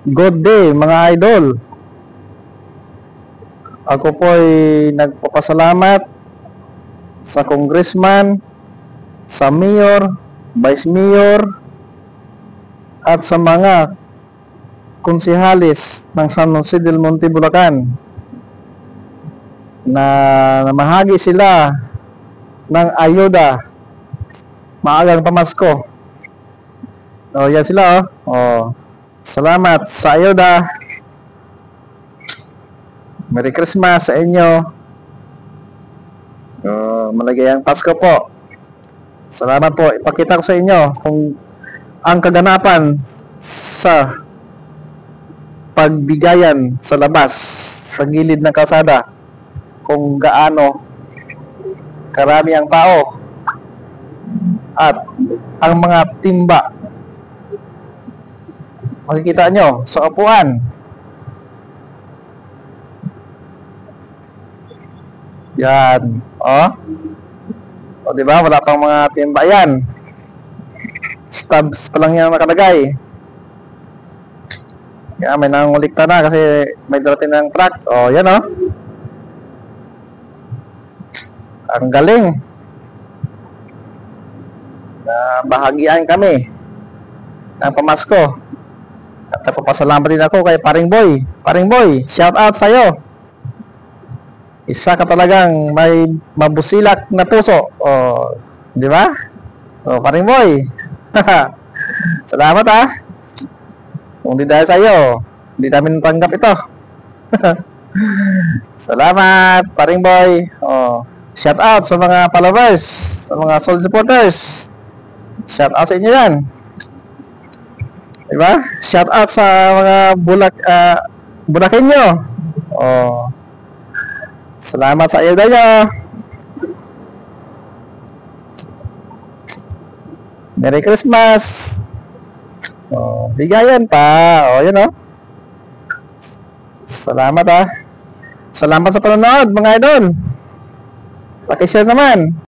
Good day mga idol. Ako po ay nagpapasalamat sa congressman, sa mayor, vice mayor, at sa mga konsehalis ng San Jose del Monte, Bulacan na namahagi sila ng ayuda maagang pamasko. O, yan sila oh. Salamat sa ayuda. Merry Christmas sa inyo. Maligayang Pasko po. Salamat po. Ipakita ko sa inyo kung ang kaganapan sa pagbigayan sa labas, sa gilid ng kalsada, kung gaano karami ang tao at ang mga timba. Makikita nyo sa upuan. Yan. O diba? Wala pang mga timba yan. Stubs pa lang yan nakalagay. Yan, may nangulikta na kasi may darating ng truck. O, yan o. Ang galing. Bahagian kami ng pamasko. At napapasalamat din ako kay Paring Boy. Paring Boy, shout out sa'yo. Isa ka talagang may mabusilak na puso. Di ba? Paring Boy. Salamat Kung di dahil sa'yo, hindi namin tanggap ito. Salamat, Paring Boy. Shout out sa mga followers, sa mga solid supporters. Shout out sa inyo yan. Diba? Shout out sa mga Bulakenyo. Salamat sa ayuda nyo. Merry Christmas. Bigayan pa. Yan Salamat Salamat sa panonood mga idol. Paki-share naman.